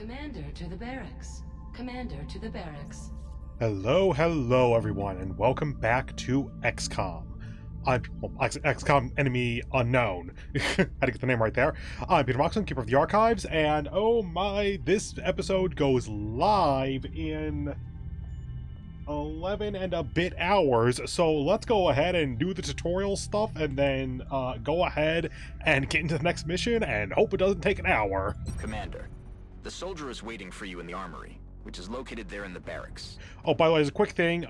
Commander to the barracks. Commander to the barracks. Hello, everyone, and welcome back to XCOM. XCOM Enemy Unknown. Had to get the name right there. I'm Peter Moxilin, Keeper of the Archives, and oh my, this episode goes live in 11 and a bit hours, so let's go ahead and do the tutorial stuff, and then go ahead and get into the next mission, and hope it doesn't take an hour. Commander, the soldier is waiting for you in the armory, which is located there in the barracks. Oh, by the way, as a quick thing,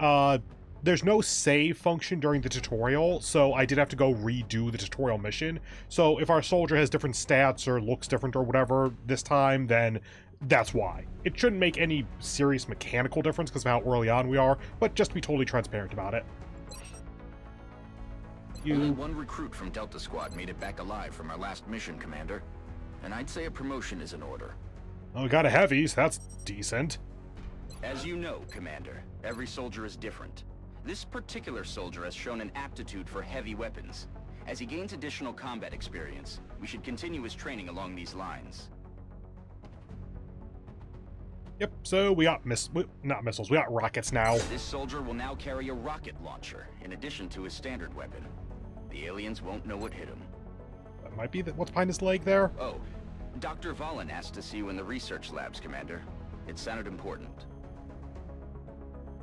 there's no save function during the tutorial, so I did have to go redo the tutorial mission. So if our soldier has different stats or looks different or whatever this time, then that's why. It shouldn't make any serious mechanical difference because of how early on we are, but just to be totally transparent about it. Only one recruit from Delta Squad made it back alive from our last mission, Commander. And I'd say a promotion is in order. Oh, we got a heavy, so that's decent. As you know, Commander, every soldier is different. This particular soldier has shown an aptitude for heavy weapons. As he gains additional combat experience, we should continue his training along these lines. Yep, so we got not missiles, we got rockets now. This soldier will now carry a rocket launcher, in addition to his standard weapon. The aliens won't know what hit him. That might be what's behind his leg there. Oh, Dr. Valen asked to see you in the research labs, Commander. It sounded important.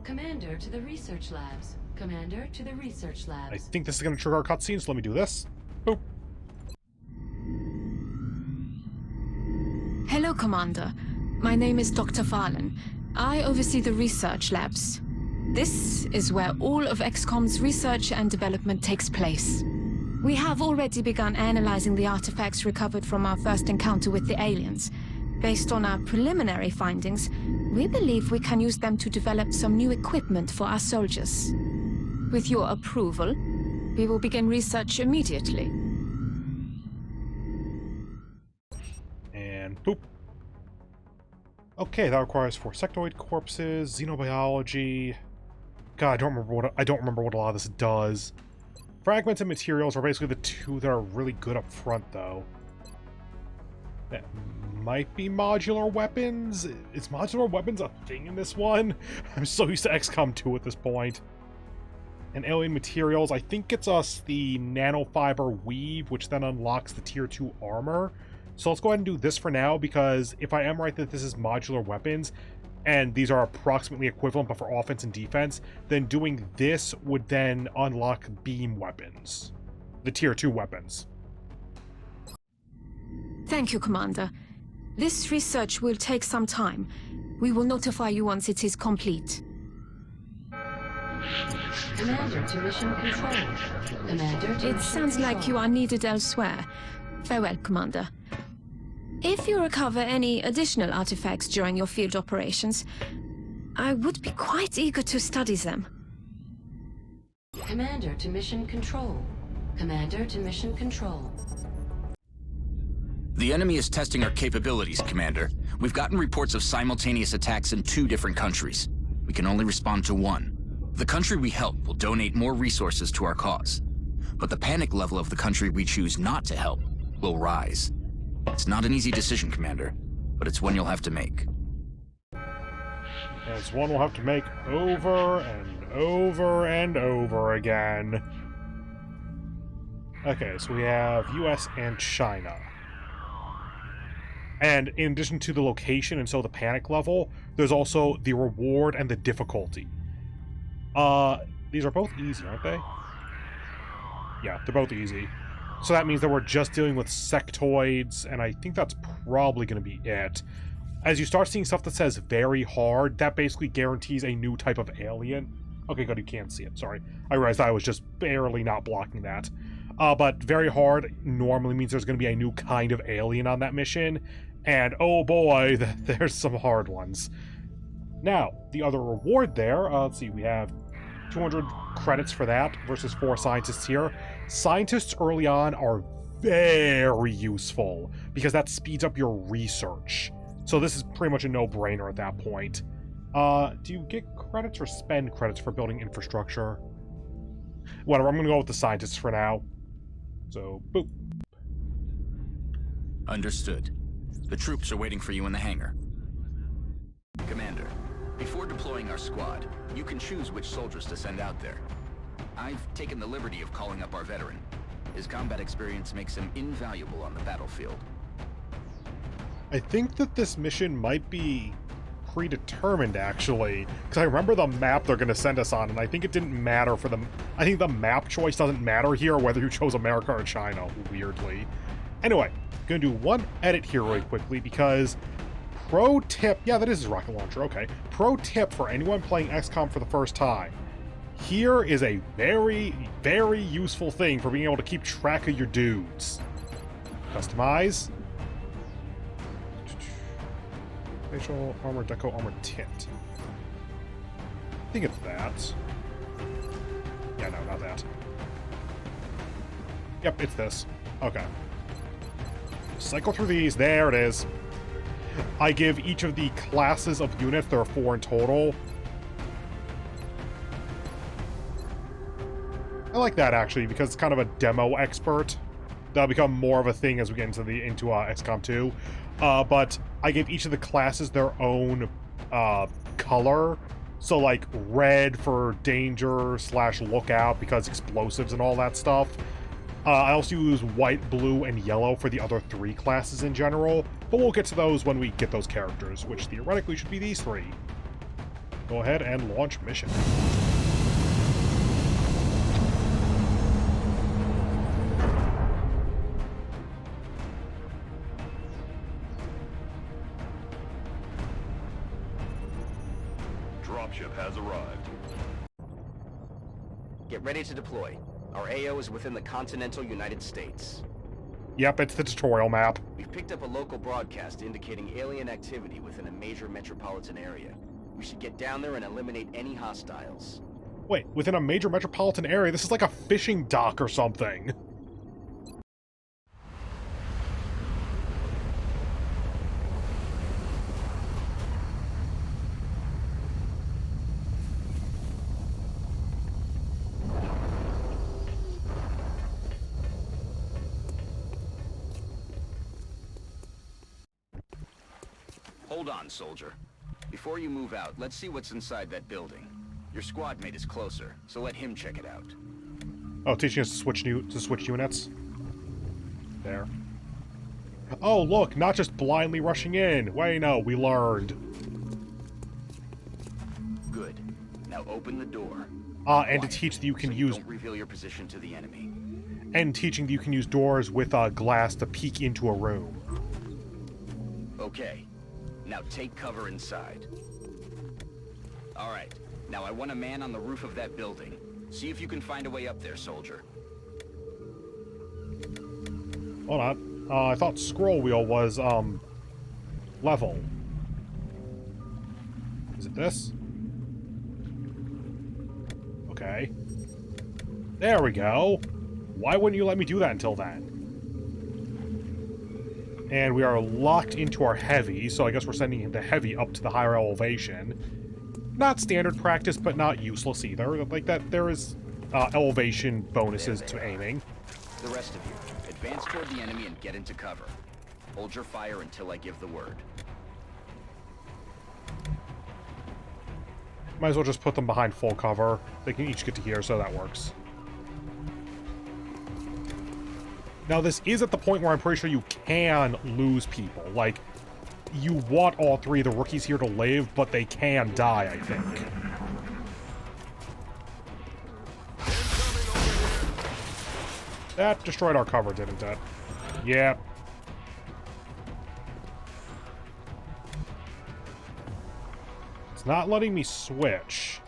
Commander to the research labs. Commander to the research labs. I think this is going to trigger our cutscene, so let me do this. Boop. Hello, Commander. My name is Dr. Valen. I oversee the research labs. This is where all of XCOM's research and development takes place. We have already begun analyzing the artifacts recovered from our first encounter with the aliens. Based on our preliminary findings, we believe we can use them to develop some new equipment for our soldiers. With your approval, we will begin research immediately. And poop. Okay, that requires 4 sectoid corpses, xenobiology. God, I don't remember what a lot of this does. Fragments and materials are basically the two that are really good up front, though. That might be modular weapons? Is modular weapons a thing in this one? I'm so used to XCOM 2 at this point. And alien materials, I think it's us the nanofiber weave, which then unlocks the tier 2 armor. So let's go ahead and do this for now, because if I am right that this is modular weapons, and these are approximately equivalent but for offense and defense, then doing this would then unlock beam weapons. The tier 2 weapons. Thank you, Commander. This research will take some time. We will notify you once it is complete. Commander to mission control. Commander to It sounds like you are needed elsewhere. Farewell, Commander. If you recover any additional artifacts during your field operations, I would be quite eager to study them. Commander to mission control. Commander to mission control. The enemy is testing our capabilities, Commander. We've gotten reports of simultaneous attacks in 2 different countries. We can only respond to one. The country we help will donate more resources to our cause. But the panic level of the country we choose not to help will rise. It's not an easy decision, Commander, but it's one you'll have to make. It's one we'll have to make over and over and over again. Okay, so we have US and China. And in addition to the location and so the panic level, there's also the reward and the difficulty. These are both easy, aren't they? Yeah, they're both easy. So that means that we're just dealing with sectoids, and I think that's probably going to be it. As you start seeing stuff that says very hard, that basically guarantees a new type of alien. Okay, good, you can't see it, sorry. I realized I was just barely not blocking that. But very hard normally means there's going to be a new kind of alien on that mission, and oh boy, there's some hard ones. Now, the other reward there, let's see, we have 200 credits for that versus 4 scientists here. Scientists early on are very useful because that speeds up your research. So this is pretty much a no-brainer at that point. Do you get credits or spend credits for building infrastructure? Whatever, I'm going to go with the scientists for now. So, boop. Understood. The troops are waiting for you in the hangar. Commander, before deploying our squad, you can choose which soldiers to send out there. I've taken the liberty of calling up our veteran. His combat experience makes him invaluable on the battlefield. I think that this mission might be predetermined, actually, because I remember the map they're going to send us on, and I think it didn't matter for them. I think the map choice doesn't matter here, whether you chose America or China, weirdly. Anyway, going to do one edit here really quickly, because pro tip, yeah, that is his rocket launcher, okay. Pro tip for anyone playing XCOM for the first time. Here is a very, very useful thing for being able to keep track of your dudes. Customize. Facial armor, deco armor tint. I think it's that. Yeah, no, not that. Yep, it's this. Okay. Cycle through these. There it is. I give each of the classes of units, there are 4 in total. I like that, actually, because it's kind of a demo expert. That'll become more of a thing as we get into XCOM 2. But I gave each of the classes their own color. So, like, red for danger / lookout because explosives and all that stuff. I also use white, blue, and yellow for the other 3 classes in general. But we'll get to those when we get those characters, which theoretically should be these 3. Go ahead and launch mission. Dropship has arrived. Get ready to deploy. Our AO is within the continental United States. Yep, it's the tutorial map. We've picked up a local broadcast indicating alien activity within a major metropolitan area. We should get down there and eliminate any hostiles. Wait, within a major metropolitan area? This is like a fishing dock or something. Hold on, soldier. Before you move out, let's see what's inside that building. Your squad mate is closer, so let him check it out. Oh, teaching us to switch units. There. Oh, look, not just blindly rushing in. Wait, no, we learned. Good. Now open the door. And to teach that you can use... Don't reveal your position to the enemy. And teaching that you can use doors with glass to peek into a room. Okay. Now take cover inside. Alright. Now I want a man on the roof of that building. See if you can find a way up there, soldier. Hold on. I thought scroll wheel was, level. Is it this? Okay. There we go. Why wouldn't you let me do that until then? And we are locked into our heavy, so I guess we're sending the heavy up to the higher elevation. Not standard practice, but not useless either. Like that, there is elevation bonuses to aiming. The rest of you, advance toward the enemy and get into cover. Hold your fire until I give the word. Might as well just put them behind full cover. They can each get to here, so that works. Now, this is at the point where I'm pretty sure you can lose people. Like, you want all 3 of the rookies here to live, but they can die, I think. That destroyed our cover, didn't it? Yeah. It's not letting me switch.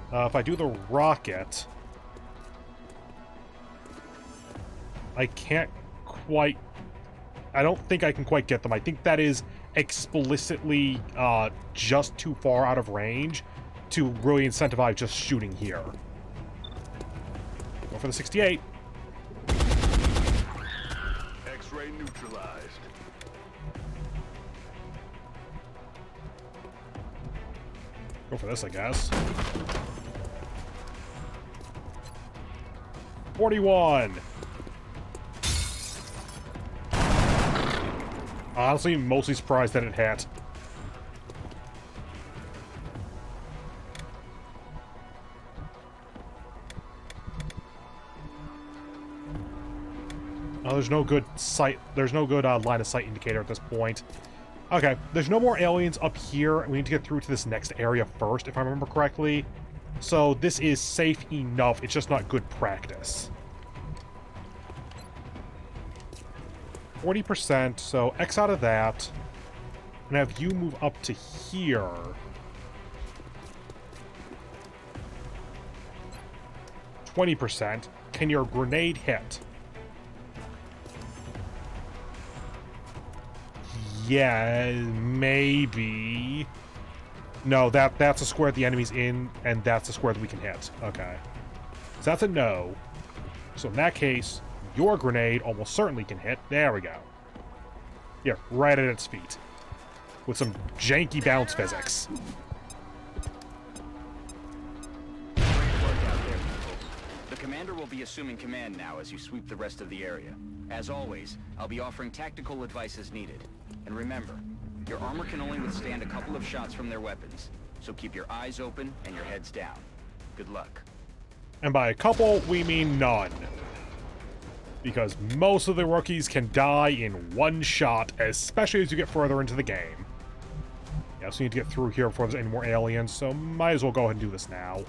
If I do the rocket, I can't quite... I don't think I can quite get them. I think that is explicitly just too far out of range to really incentivize just shooting here. Go for the 68. X-ray neutralized. Go for this, I guess. 41. Honestly, mostly surprised that it hit. Oh, there's no good sight. There's no good line of sight indicator at this point. Okay, there's no more aliens up here. We need to get through to this next area first, if I remember correctly. So this is safe enough. It's just not good practice. 40%, so X out of that. And have you move up to here. %. Can your grenade hit? Yeah, maybe. No, that's a square the enemy's in, and that's a square that we can hit. Okay. So that's a no. So in that case, your grenade almost certainly can hit. There we go. Yeah, right at its feet. With some janky bounce physics. Great work out there, people. The commander will be assuming command now as you sweep the rest of the area. As always, I'll be offering tactical advice as needed. And remember, your armor can only withstand a couple of shots from their weapons, so keep your eyes open and your heads down. Good luck. And by a couple, we mean none. Because most of the rookies can die in one shot, especially as you get further into the game. Yeah, so we need to get through here before there's any more aliens, so might as well go ahead and do this now.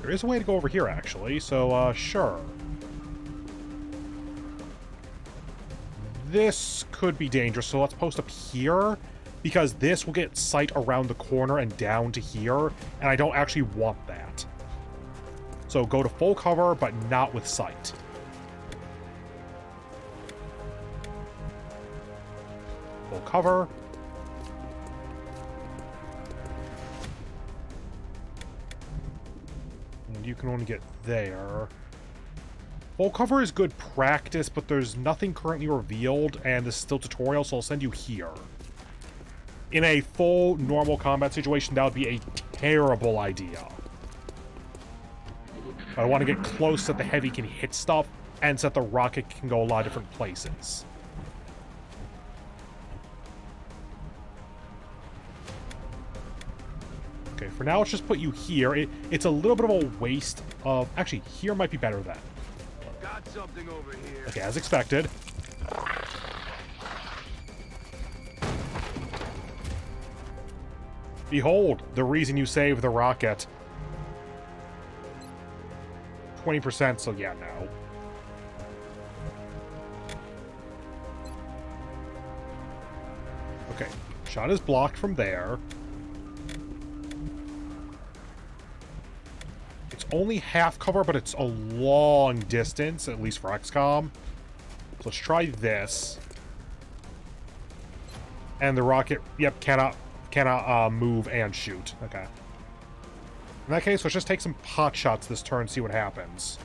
There is a way to go over here, actually, so, sure. This could be dangerous, so let's post up here, because this will get sight around the corner and down to here, and I don't actually want that. So go to full cover, but not with sight. Full cover. And you can only get there. Full cover is good practice, but there's nothing currently revealed, and this is still tutorial, so I'll send you here. In a full, normal combat situation, that would be a terrible idea. But I want to get close so that the heavy can hit stuff, and so that the rocket can go a lot of different places. Okay, for now, let's just put you here. It's a little bit of a waste of... Actually, here might be better then. Got something over here. Okay, as expected. Behold, the reason you saved the rocket. 20%, so yeah, no. Okay, shot is blocked from there. It's only half cover, but it's a long distance, at least for XCOM. So let's try this. And the rocket, yep, cannot move and shoot. Okay. In that case, let's just take some pot shots this turn, see what happens.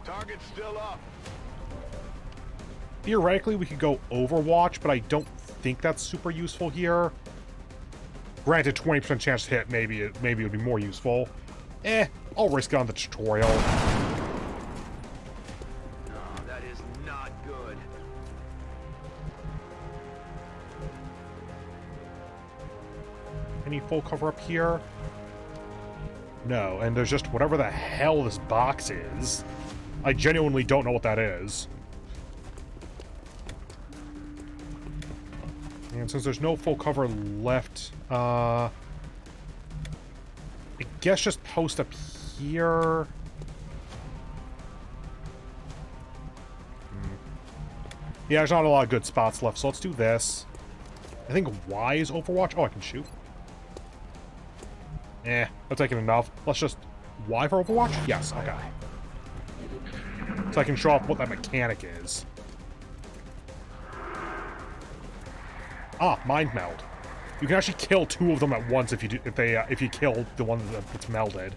Target's still up. Theoretically, we could go Overwatch, but I don't think that's super useful here. Granted, 20% chance to hit, maybe it would be more useful. I'll risk it on the tutorial. Oh, that is not good. Any full cover up here? No, and there's just whatever the hell this box is. I genuinely don't know what that is. And since there's no full cover left, I guess just post up here. Yeah, there's not a lot of good spots left, so let's do this. I think Y is Overwatch. Oh, I can shoot. That's taking enough. Let's just... Y for Overwatch? Yes, okay. So I can show off what that mechanic is. Ah, mind meld. You can actually kill two of them at once if you kill the one that's melded.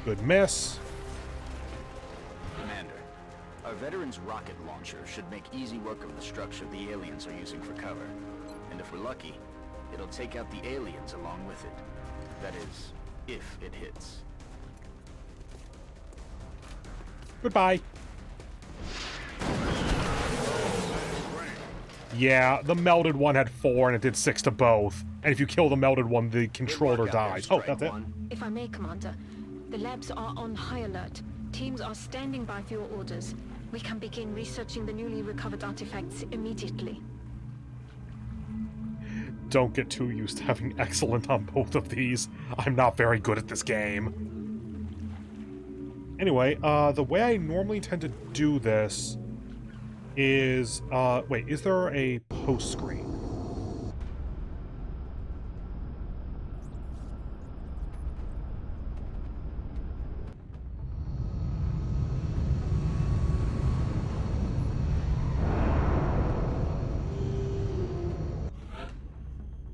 Good miss. Commander, our veteran's rocket launcher should make easy work of the structure the aliens are using for cover. And if we're lucky, it'll take out the aliens along with it. That is, if it hits. Goodbye. Yeah, the melded one had 4 and it did 6 to both. And if you kill the melded one, the controller dies. Oh, that's it. If I may, Commander, the labs are on high alert. Teams are standing by for your orders. We can begin researching the newly recovered artifacts immediately. Don't get too used to having excellent on both of these. I'm not very good at this game. Anyway, the way I normally tend to do this is, wait, is there a post screen?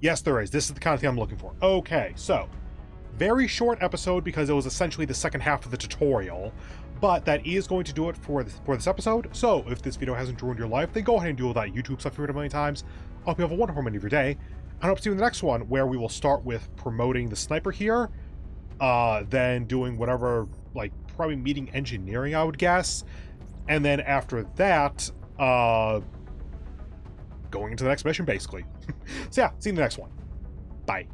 Yes, there is. This is the kind of thing I'm looking for. Okay, so very short episode because it was essentially the second half of the tutorial, but that is going to do it for this episode. So if this video hasn't ruined your life, then go ahead and do all that YouTube stuff you've heard a million times. I hope you have a wonderful remainder of your day. I hope to see you in the next one, where we will start with promoting the sniper here, then doing whatever, like probably meeting engineering, I would guess, and then after that, going into the next mission, basically. So yeah, see you in the next one. Bye.